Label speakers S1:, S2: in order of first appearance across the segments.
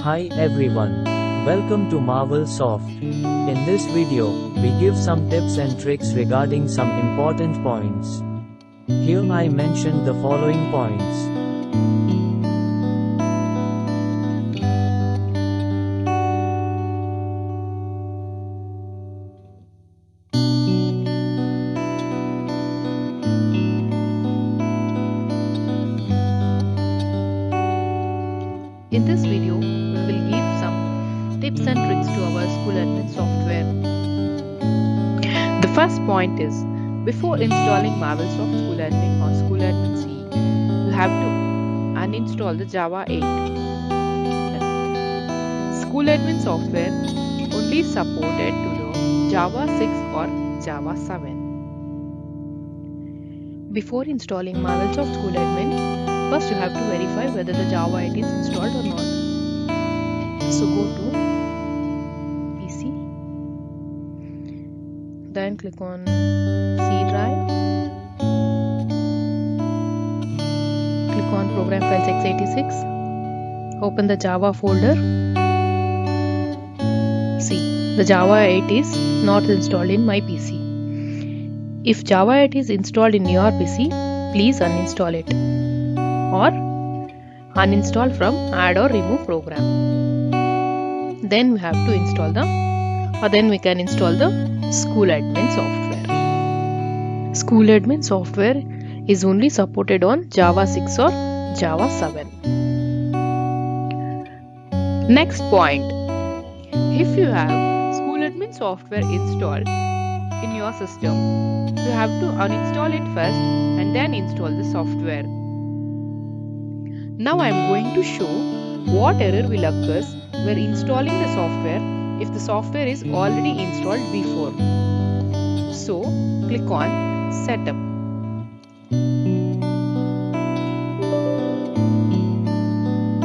S1: Hi everyone. Welcome to MarvelSoft. In this video, we give some tips and tricks regarding some important points. Here I mentioned the following points.
S2: In this video, we will give some tips and tricks to our SchoolAdmin software. The first point is, before installing MarvelSoft SchoolAdmin or SchoolAdmin C, you have to uninstall the Java 8. SchoolAdmin software only supported to the Java 6 or Java 7. Before installing MarvelSoft SchoolAdmin, first you have to verify whether the Java 8 is installed or not. So go to PC, then click on C drive, click on program files x86, open the Java folder. See, the Java 8 is not installed in my PC. If Java 8 is installed in your PC, please uninstall it, or uninstall from add or remove program. Then we have to install then we can install the SchoolAdmin software. SchoolAdmin software is only supported on Java 6 or Java 7. Next point, if you have SchoolAdmin software installed in your system, you have to uninstall it first and then install the software. Now I am going to show what error will occur when installing the software if the software is already installed before. So click on Setup.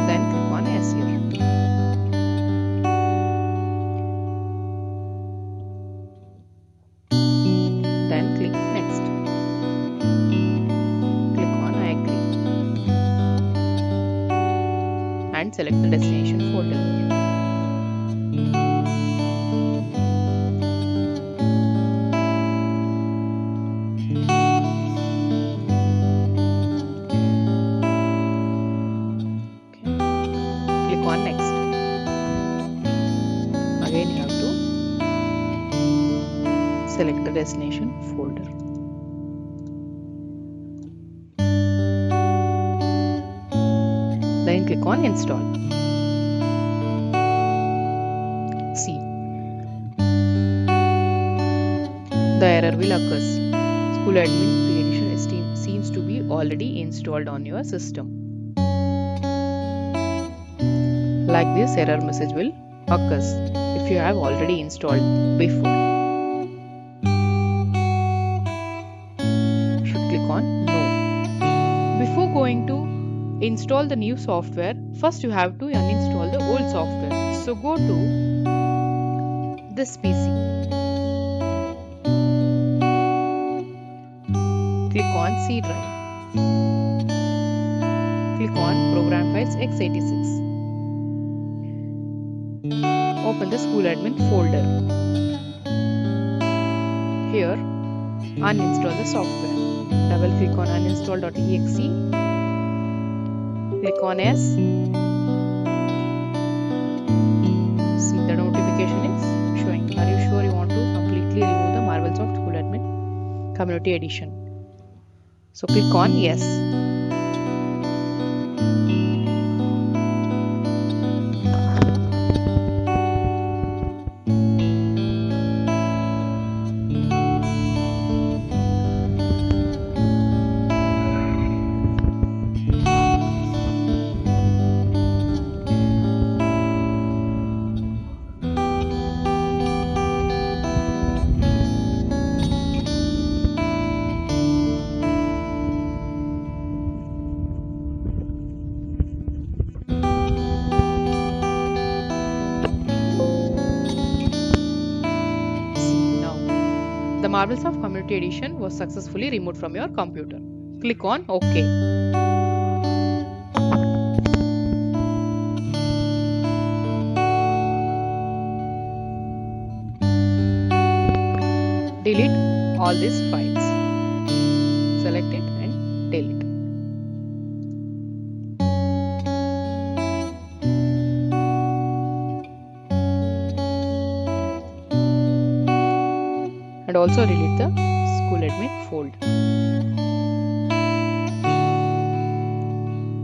S2: Then click on Yes here. Then click Next. Click on I agree. And select the destination folder. Click on Next. Again you have to select the destination folder. Then click on Install. See, the error will occur. SchoolAdmin pre-edition seems to be already installed on your system. Like this, error message will occur if you have already installed before. Should click on No. Before going to install the new software, first you have to uninstall the old software. So go to this PC. Click on C drive. Click on program files x86. Open the SchoolAdmin folder. Here, uninstall the software. Double click on uninstall.exe. Click on Yes. See, the notification is showing. Are you sure you want to completely remove the MarvelSoft SchoolAdmin Community Edition? So click on Yes. The MarvelSoft Community Edition was successfully removed from your computer. Click on OK. all these files. Select it and delete. And also delete the SchoolAdmin folder.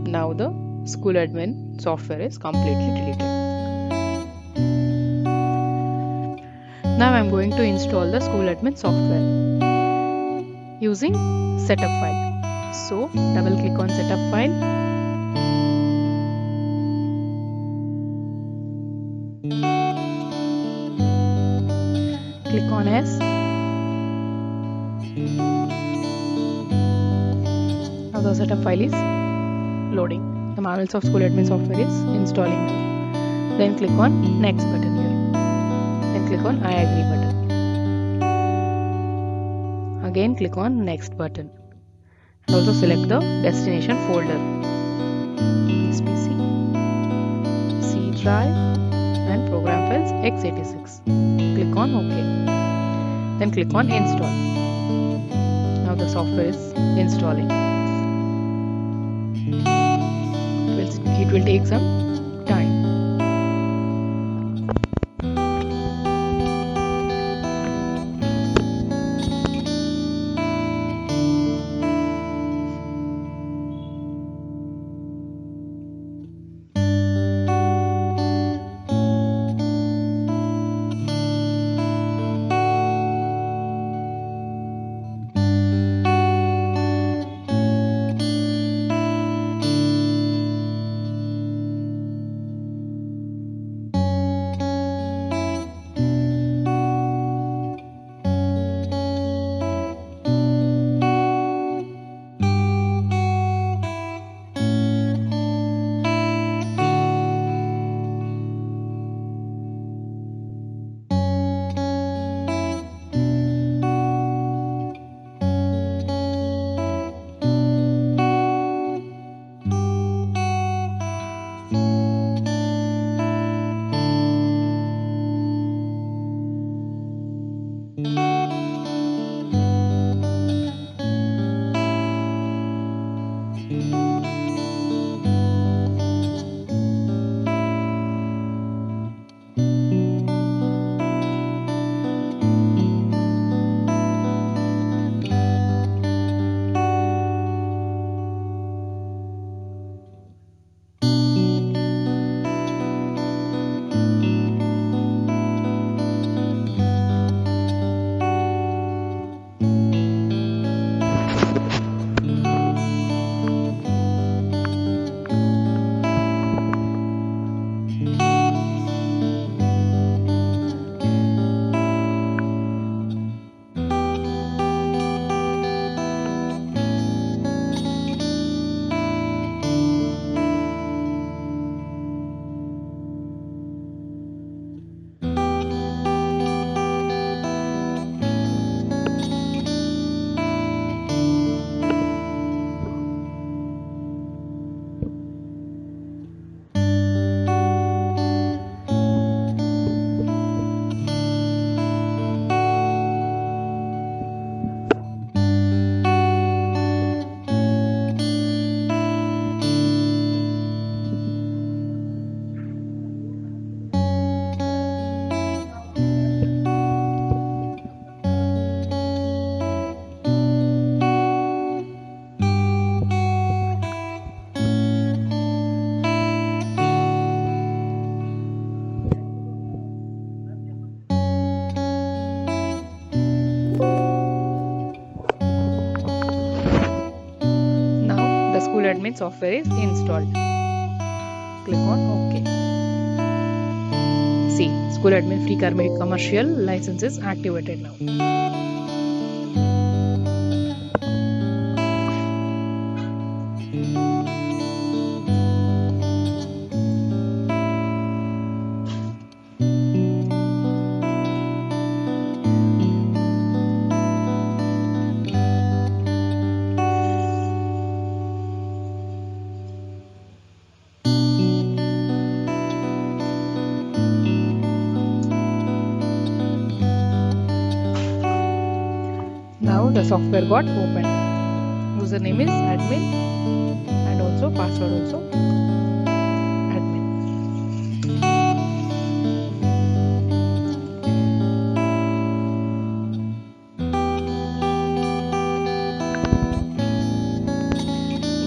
S2: Now the SchoolAdmin software is completely deleted. Now I am going to install the SchoolAdmin software using setup file. So double click on setup file. Click on S. Now the setup file is loading. The MarvelSoft SchoolAdmin software is installing now. Then click on next button here. Then click on I agree button. Again click on next button. And also select the destination folder. This PC, C drive and program files x86. Click on OK. Then click on install. Now the software is installing. It will take some time. SchoolAdmin software is installed. Click on OK. See, SchoolAdmin free commercial license is activated now. the software got opened. Username is admin and also password also admin.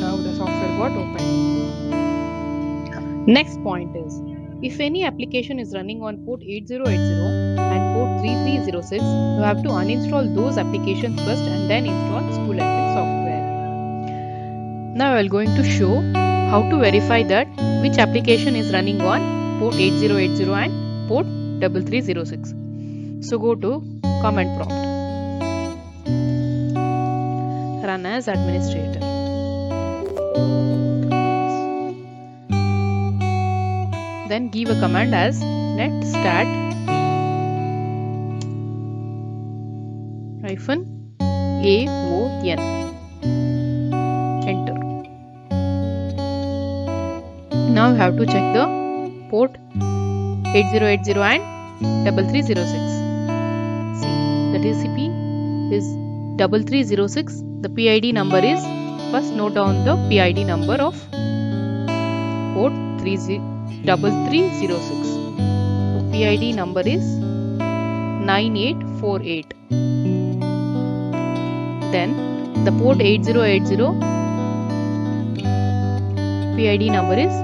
S2: Now the software got opened. Next point is, if any application is running on port 8080 and port 3306, you have to uninstall those applications first and then install SchoolAdmin software. Now I am going to show how to verify that which application is running on port 8080 and port 3306. So go to command prompt. Run as administrator. Then give a command as net stat -aon. Enter. Now you have to check the port 8080 and 3306. See, the TCP is 3306. The PID number is, first note down the PID number of port 3306. So PID number is 9848. Then the port 8080 PID number is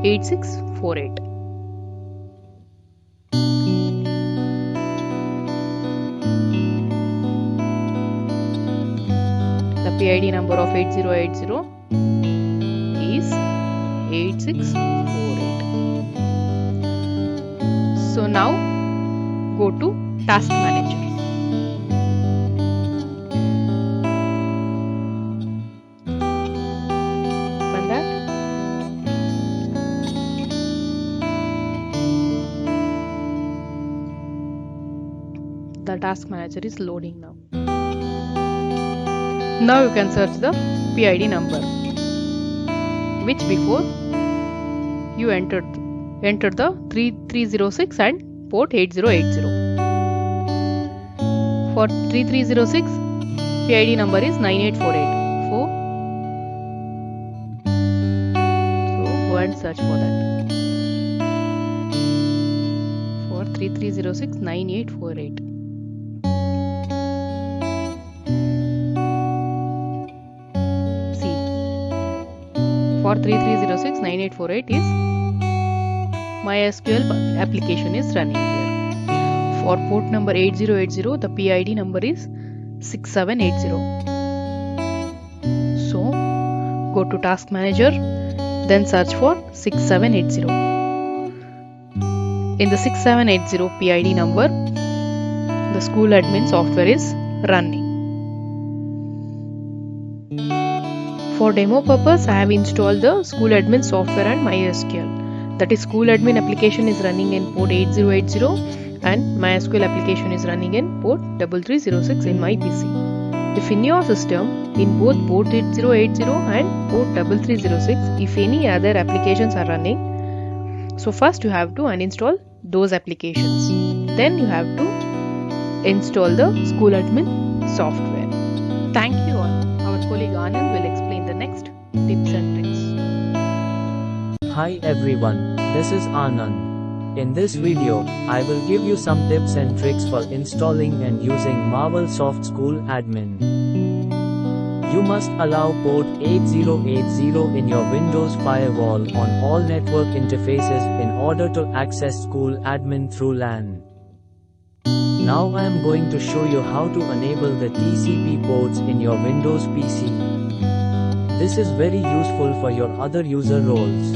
S2: 8648. The PID number of 8080 is 8648. So now go to Task Manager. Open that. The Task Manager is loading now. Now you can search the PID number, which before you entered the 3306 and port 8080. For 3306, PID number is 9848. So go and search for that. For 3306 9848. See, for 3306 9848 is MySQL application is running here. For port number 8080, the PID number is 6780. So go to Task Manager, then search for 6780. In the 6780 PID number, the SchoolAdmin software is running. For demo purpose, I have installed the SchoolAdmin software and MySQL. That is, SchoolAdmin application is running in port 8080 and MySQL application is running in port 3306 in my PC. If in your system, in both port 8080 and port 3306, if any other applications are running, so first you have to uninstall those applications. Then you have to install the SchoolAdmin software. Thank you all. Our colleague Anand will explain the next tips and tricks.
S1: Hi everyone, this is Anand. In this video, I will give you some tips and tricks for installing and using MarvelSoft SchoolAdmin. You must allow port 8080 in your Windows firewall on all network interfaces in order to access SchoolAdmin through LAN. Now I am going to show you how to enable the TCP ports in your Windows PC. This is very useful for your other user roles.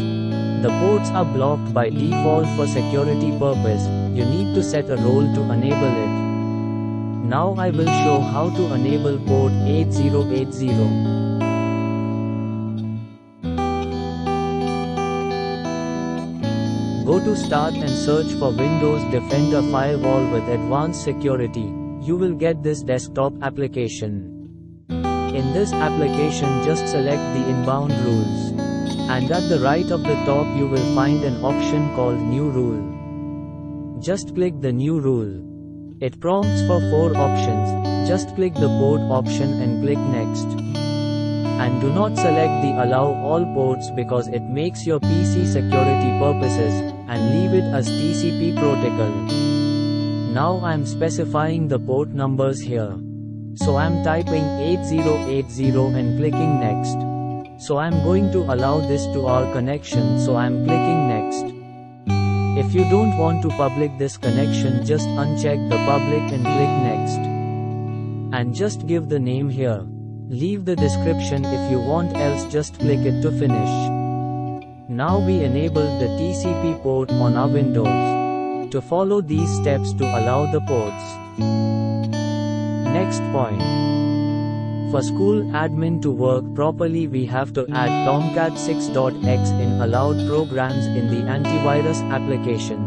S1: The ports are blocked by default for security purpose. You need to set a role to enable it. Now I will show how to enable port 8080. Go to Start and search for Windows Defender Firewall with Advanced Security. You will get this desktop application. In this application, just select the inbound rules. And at the right of the top you will find an option called New Rule. Just click the New Rule. It prompts for 4 options. Just click the port option and click next. And do not select the allow all ports because it makes your PC security purposes, and leave it as TCP protocol. Now I'm specifying the port numbers here. So I'm typing 8080 and clicking next. So I'm going to allow this to our connection, so I'm clicking next. If you don't want to public this connection, just uncheck the public and click next. And just give the name here. Leave the description if you want, else just click it to finish. Now we enabled the TCP port on our Windows. To follow these steps to allow the ports. Next point. For SchoolAdmin to work properly, we have to add Tomcat6.x in allowed programs in the antivirus application.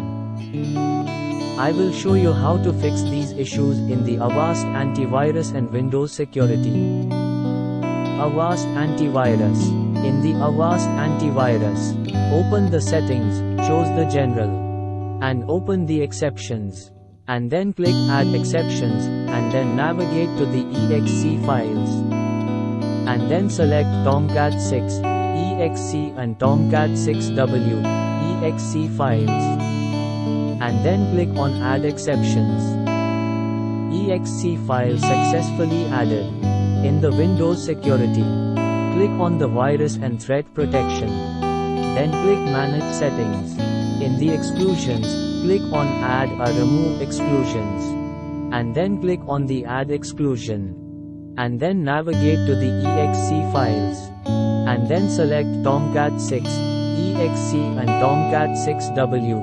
S1: I will show you how to fix these issues in the Avast Antivirus and Windows Security. Avast Antivirus. In the Avast Antivirus, open the settings, choose the general, and open the exceptions. And then click Add Exceptions, and then navigate to the exe files. And then select Tomcat6 exe and Tomcat6w exe files. And then click on Add Exceptions. Exe file successfully added. In the Windows Security, click on the Virus and Threat Protection. Then click Manage Settings. In the Exclusions, click on Add or Remove Exclusions. And then click on the Add Exclusion. And then navigate to the exe files. And then select Tomcat6 exe and Tomcat6w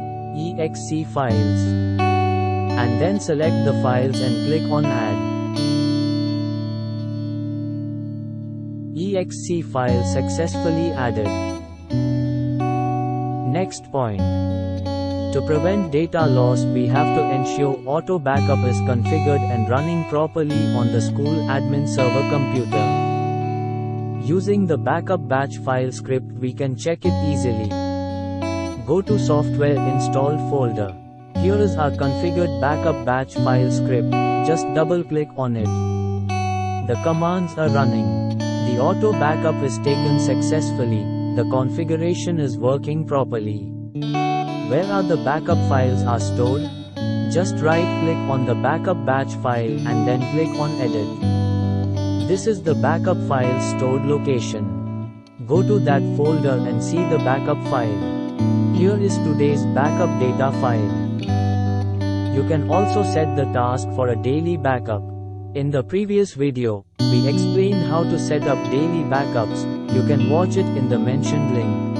S1: exe files. And then select the files and click on Add. Exe file successfully added. Next point. To prevent data loss, we have to ensure auto backup is configured and running properly on the SchoolAdmin server computer. Using the backup batch file script, we can check it easily. Go to Software Installed folder. Here is our configured backup batch file script. Just double click on it. The commands are running. The auto backup is taken successfully. The configuration is working properly. Where are the backup files are stored? Just right click on the backup batch file and then click on Edit. This is the backup file stored location. Go to that folder and see the backup file. Here is today's backup data file. You can also set the task for a daily backup. In the previous video, we explained how to set up daily backups. You can watch it in the mentioned link.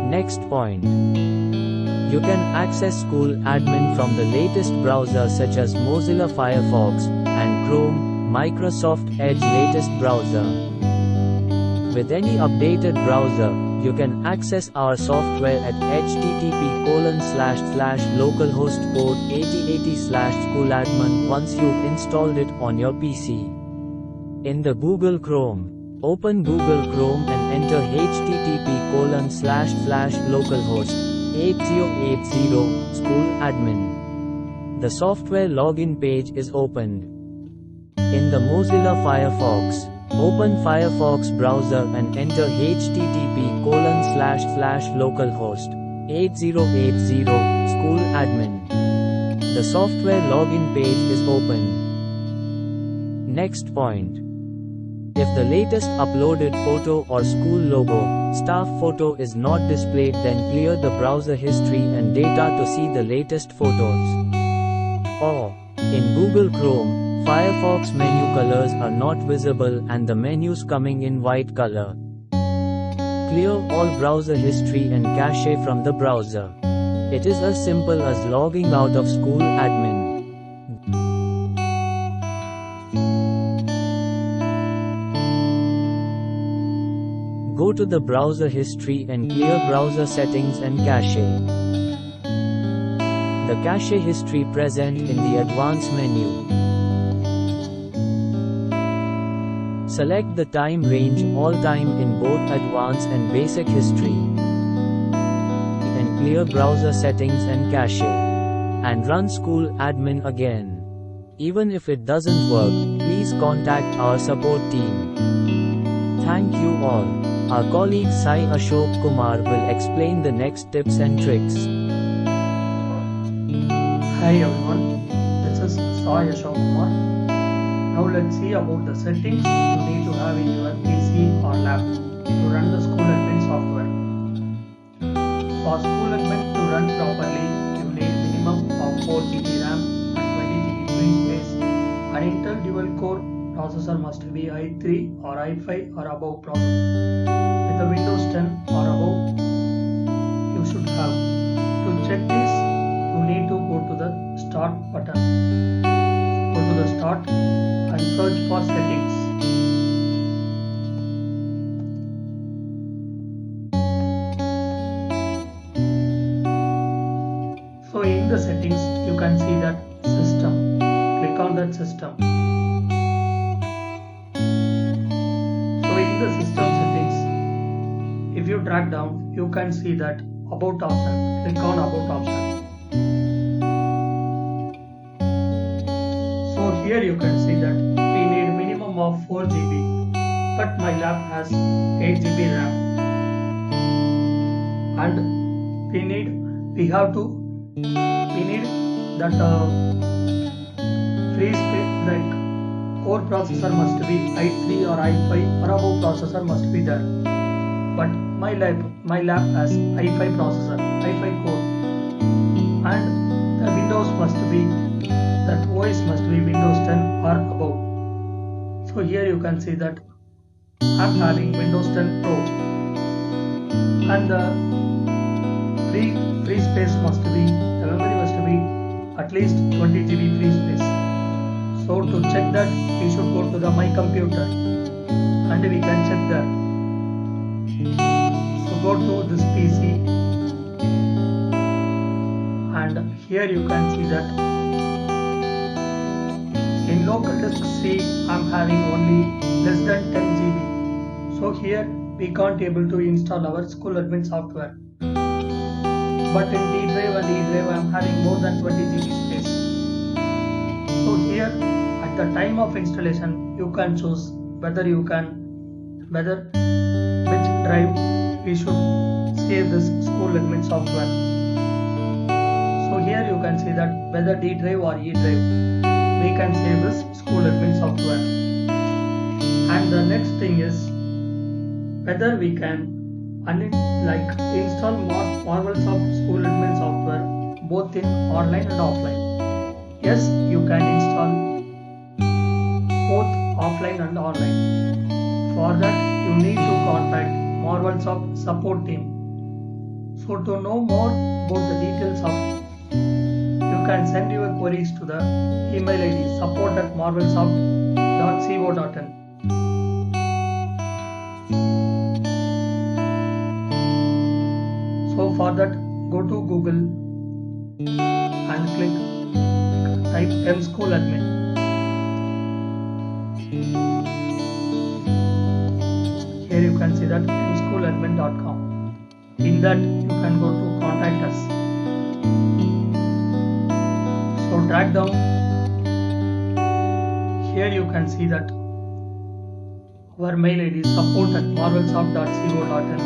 S1: Next point. You can access SchoolAdmin from the latest browsers such as Mozilla Firefox and Chrome, Microsoft Edge latest browser. With any updated browser, you can access our software at http://localhost port 8080/SchoolAdmin once you've installed it on your PC. In the Google Chrome, open Google Chrome and enter http://localhost 8080 SchoolAdmin. The software login page is opened. In the Mozilla Firefox, open Firefox browser and enter http://localhost 8080 SchoolAdmin. The software login page is opened. Next point. If the latest uploaded photo or school logo, staff photo is not displayed, then clear the browser history and data to see the latest photos. Or, in Google Chrome, Firefox menu colors are not visible and the menus coming in white color. Clear all browser history and cache from the browser. It is as simple as logging out of SchoolAdmin. Go to the browser history and clear browser settings and cache. The cache history present in the advanced menu. Select the time range all time in both advanced and basic history. And clear browser settings and cache. and run SchoolAdmin again. Even if it doesn't work, please contact our support team. Thank you all. Our colleague Sai Ashok Kumar will explain the next tips and tricks.
S3: Hi everyone, this is Sai Ashok Kumar. Now let's see about the settings you need to have in your PC or lab to run the SchoolAdmin software. For SchoolAdmin to run properly, you need minimum of 4 GB RAM and 20 GB free space. An Intel dual core processor must be i3 or i5 or above processor. With a Windows 10 or above, you should have. To check this, you need to go to the Start button. Go to the Start and search for Settings. So in the settings, you can see that System. Click on that System. So in the System settings, if you drag down, you can see that About option. Click on About option. So here you can see that we need minimum of 4 GB, but my lab has 8 GB RAM, and we need that free space, like core processor must be i3 or i5 or above processor must be there. But my lab has i5 processor, i5 core, and the Windows must be, that OS must be Windows 10 or above. So here you can see that I'm having Windows 10 Pro, and the free space must be, the memory must be at least 20 GB free space. So to check that, we should go to the My Computer and we can check there. So go to this PC, and here you can see that in local disk C, I'm having only less than 10 GB. So here we can't able to install our SchoolAdmin software. But in D drive and E drive, I'm having more than 20 GB space. So here, at the time of installation, you can choose whether which drive we should save this SchoolAdmin software. So here you can see that whether D drive or E drive, we can save this SchoolAdmin software. And the next thing is whether we can install MarvelSoft SchoolAdmin software both in online and offline. Yes, you can install both offline and online. For that, you need to contact MarvelSoft support team. So to know more about the details of, you can send your queries to the email ID support@marvelsoft.co.in. So for that, go to Google and type mSchoolAdmin. Here you can see that mSchoolAdmin.com. In that you can go to Contact Us. So drag down. Here you can see that our mail ID is support@marvelsoft.co.in.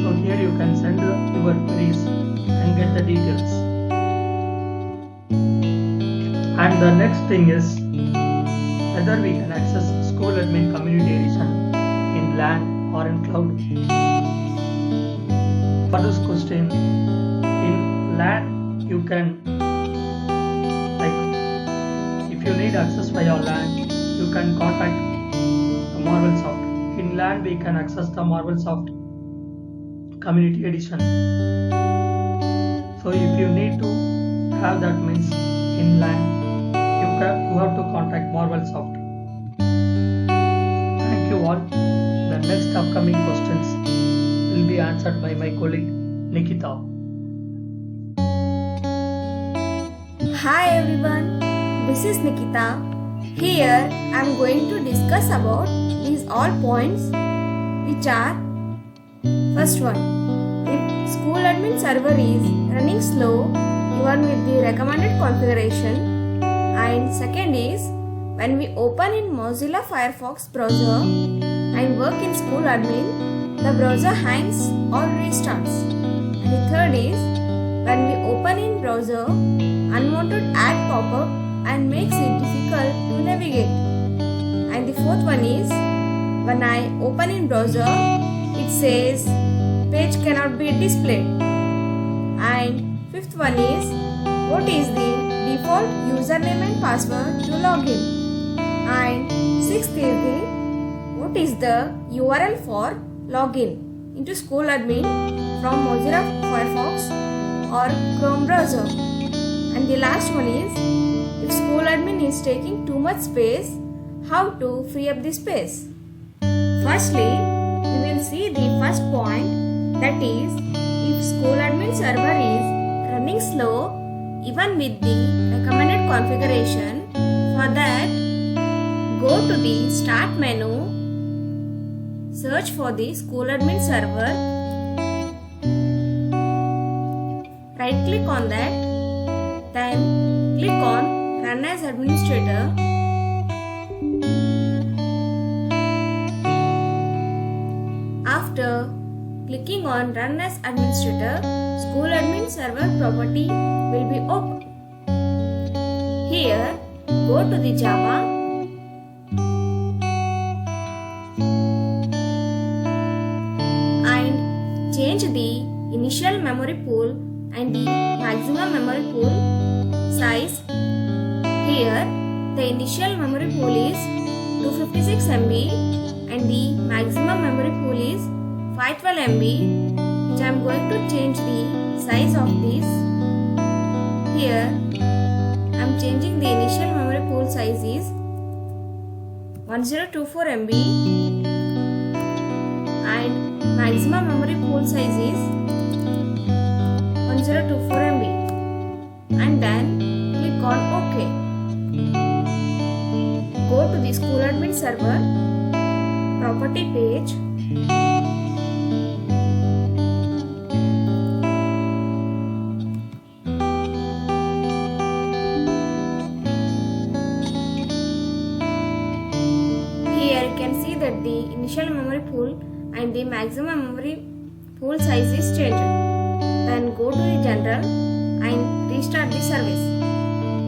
S3: So here you can send your queries and get the details. And the next thing is whether we can access SchoolAdmin Community Edition in LAN or in cloud. For this question, in LAN you can, if you need access via LAN, you can contact the MarvelSoft. In LAN we can access the MarvelSoft Community Edition. So if you need to have that, means in LAN you have to contact MarvelSoft. Thank you all. The next upcoming questions will be answered by my colleague Nikita.
S4: Hi everyone, this is Nikita. Here I am going to discuss about these all points, which are: first one, if SchoolAdmin server is running slow, even with the recommended configuration. And second is when we open in Mozilla Firefox browser and work in SchoolAdmin, the browser hangs or restarts. And the third is when we open in browser, unwanted ad pop-up and makes it difficult to navigate. And the fourth one is when I open in browser, it says page cannot be displayed. And fifth one is what is the default username and password to login. And sixth is what is the URL for login into SchoolAdmin from Mozilla Firefox or Chrome browser. And the last one is if SchoolAdmin is taking too much space, how to free up the space. Firstly, we will see the first point, that is if SchoolAdmin server is running slow even with the recommended configuration. For that, go to the Start menu, search for the SchoolAdmin server, right click on that, then click on Run as Administrator. After clicking on Run as Administrator, SchoolAdmin server property will be open. Here, go to the Java and change the initial memory pool and the maximum memory pool size. Here, the initial memory pool is 256 MB and the maximum memory pool is 512 MB, which I am going to change the size of this. Here, I am changing the initial memory pool size is 1024 MB and maximum memory pool size is 1024 MB, and then click on OK. Go to the SchoolAdmin server property page. Here you can see that the initial memory pool and the maximum memory pool size is changed. Then go to the General and restart the service,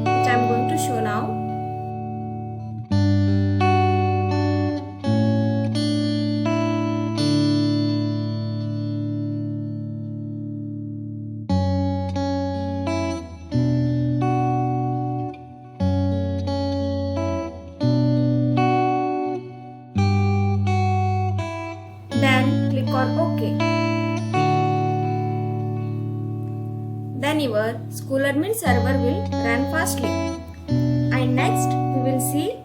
S4: which I am going to show now. Then click on OK. Then your SchoolAdmin server will run fastly. And next we will see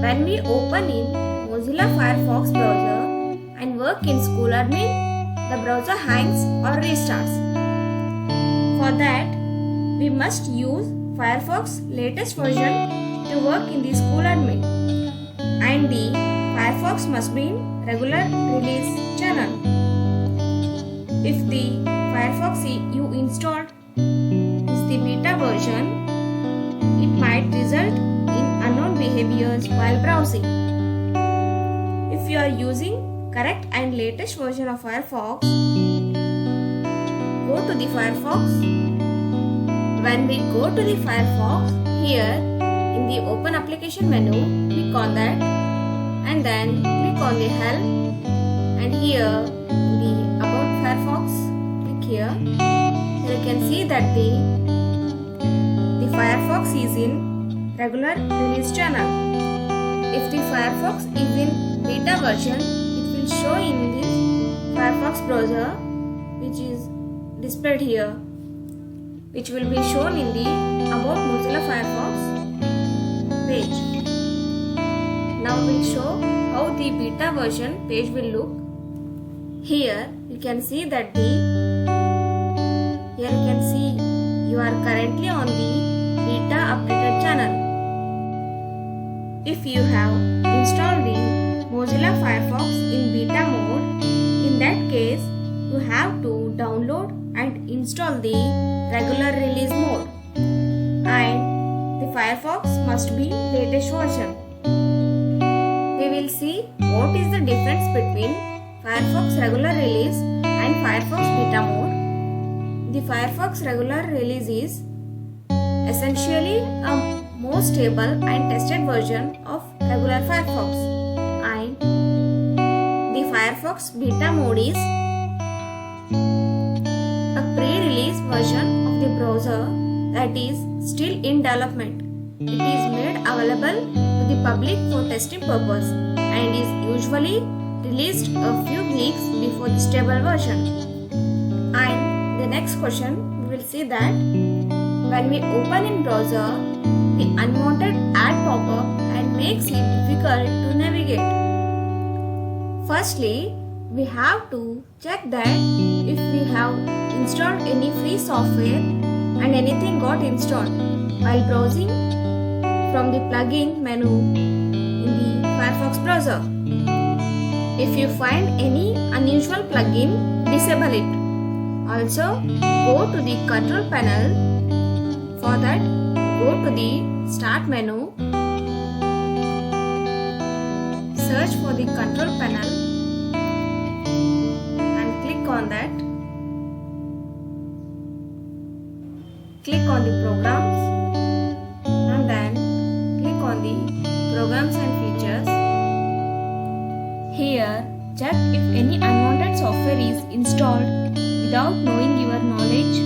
S4: when we open in Mozilla Firefox browser and work in SchoolAdmin, the browser hangs or restarts. For that, we must use Firefox latest version to work in the SchoolAdmin, and the Firefox must be in regular release channel. If the Firefox you installed is the beta version, it might result in unknown behaviors while browsing. If you are using correct and latest version of Firefox, go to the Firefox. When we go to the Firefox, here in the Open Application menu, click on that and then click on the Help, and here in the About Firefox, click here. Here you can see that the Firefox is in regular release channel. If the Firefox is in beta version, it will show in this Firefox browser, which is displayed here, which will be shown in the About Mozilla Firefox page. Now we'll show how the beta version page will look. Here you can see that you are currently on the beta updated channel. If you have installed the Mozilla Firefox in beta mode, in that case you have to download and install the regular release mode, and the Firefox must be latest version. We will see what is the difference between Firefox regular release and Firefox beta mode. The Firefox regular release is essentially a more stable and tested version of regular Firefox, and the Firefox beta mode is a pre-release version of the browser that is still in development. It is made available to the public for testing purpose and is usually released a few weeks before the stable version. And the next question, we will see that when we open in browser, the unwanted ad pop-up and makes it difficult to navigate. Firstly, we have to check that if we have installed any free software and anything got installed while browsing from the plugin menu in the Firefox browser. If you find any unusual plugin, disable it. Also, go to the control panel. For that, go to the start menu, search for the control panel and click on that. Click on the programs and then click on the programs and features. Here, check if any unwanted software is installed without knowing your knowledge.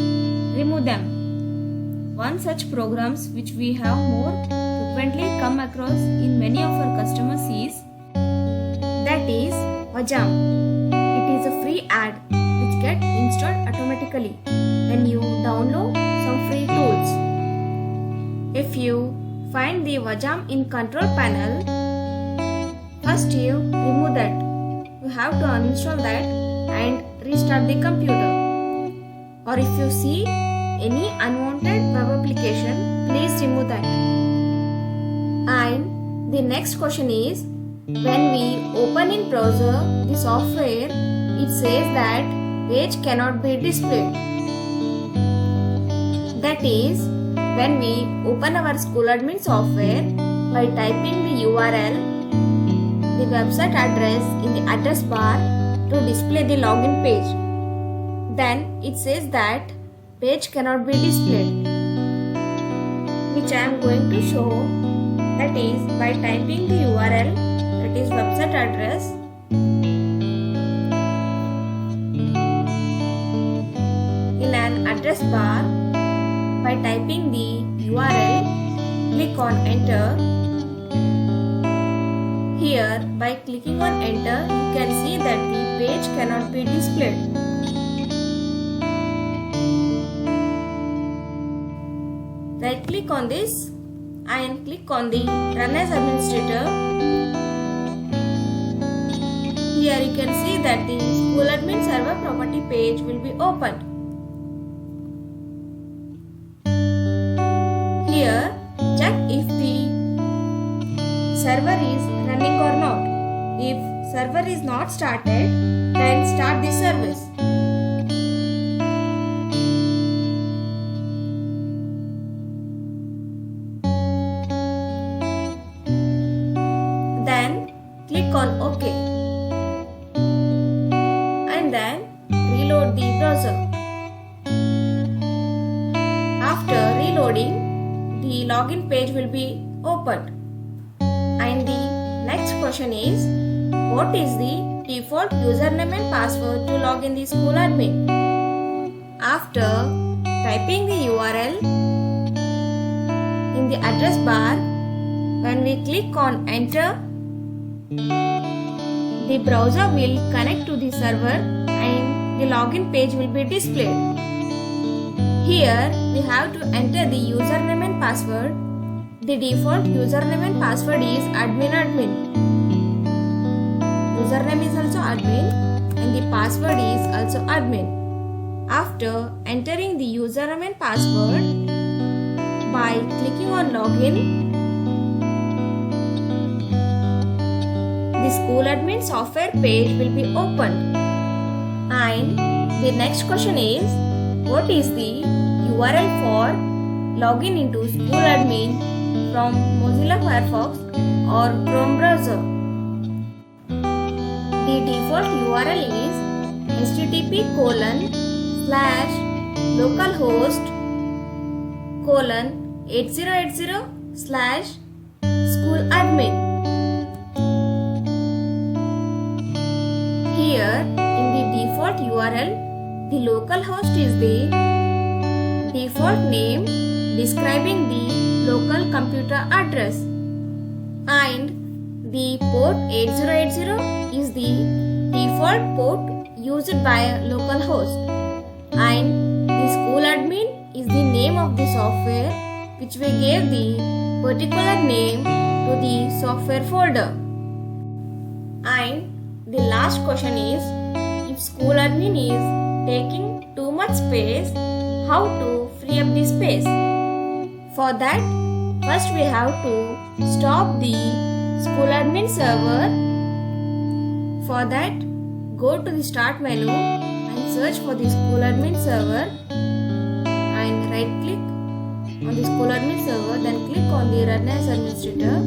S4: Remove them. One such programs which we have more frequently come across in many of our customers is Vajam. It is a free ad which gets installed automatically when you download some free tools. If you find the Vajam in control panel, first you remove that. You have to uninstall that and restart the computer. Or if you see any unwanted web application, please remove that. And the next question is, when we open in browser the software, it says that page cannot be displayed. That is, when we open our SchoolAdmin software by typing the URL, the website address in the address bar to display the login page, then it says that page cannot be displayed, which I am going to show. That is by typing the URL, that is website address, in an address bar. By typing the URL, click on enter. Here, by clicking on enter, you can see that the page cannot be displayed. Right click on this and click on the Run as Administrator. Here you can see that the SchoolAdmin server property page will be opened. Here, check if the server is running or not. If server is not started, then start the service. Then click on OK and then reload the browser. After reloading, the login page will be opened. And the next question is, what is the default username and password to log in the SchoolAdmin? After typing the URL in the address bar, when we click on enter, the browser will connect to the server and the login page will be displayed. Here we have to enter the username and password. The default username and password is admin. Username is also admin and the password is also admin. After entering the username and password, by clicking on login, the SchoolAdmin software page will be opened. And the next question is, what is the URL for login into SchoolAdmin from Mozilla Firefox or Chrome browser. The default URL is http://localhost:8080/SchoolAdmin. Here in the default URL, the localhost is the default name describing the local computer address, and the port 8080 is the default port used by a localhost, and the SchoolAdmin is the name of the software which we gave the particular name to the software folder. And the last question is, if SchoolAdmin is taking too much space, how to free up the space? For that, first we have to stop the SchoolAdmin server. For that, go to the start menu and search for the SchoolAdmin server and right click on the SchoolAdmin server, then click on the Run as Administrator,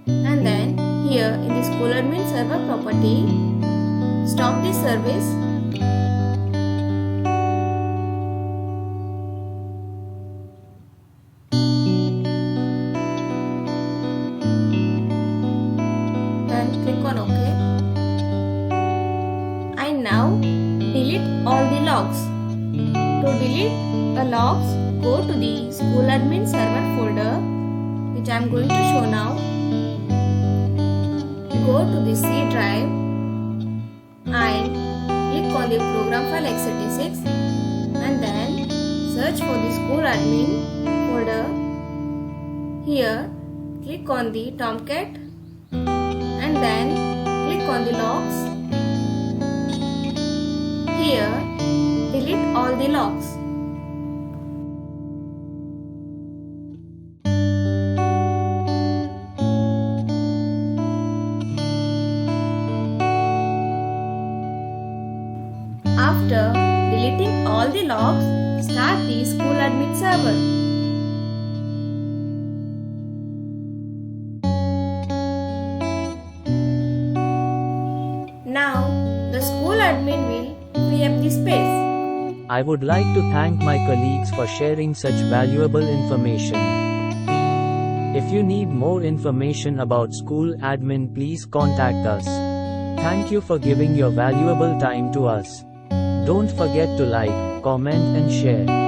S4: and then here in the SchoolAdmin server property, stop this service. Then click on OK. And now delete all the logs. To delete the logs, go to the SchoolAdmin server folder, which I am going to show now. Go to the C drive and click on the program file x86, and then search for the SchoolAdmin folder. Here click on the Tomcat and then click on the logs. Here delete all the logs. After deleting all the logs, start the SchoolAdmin server. Now the SchoolAdmin will free up the space.
S1: I would like to thank my colleagues for sharing such valuable information. If you need more information about SchoolAdmin, please contact us. Thank you for giving your valuable time to us. Don't forget to like, comment and share.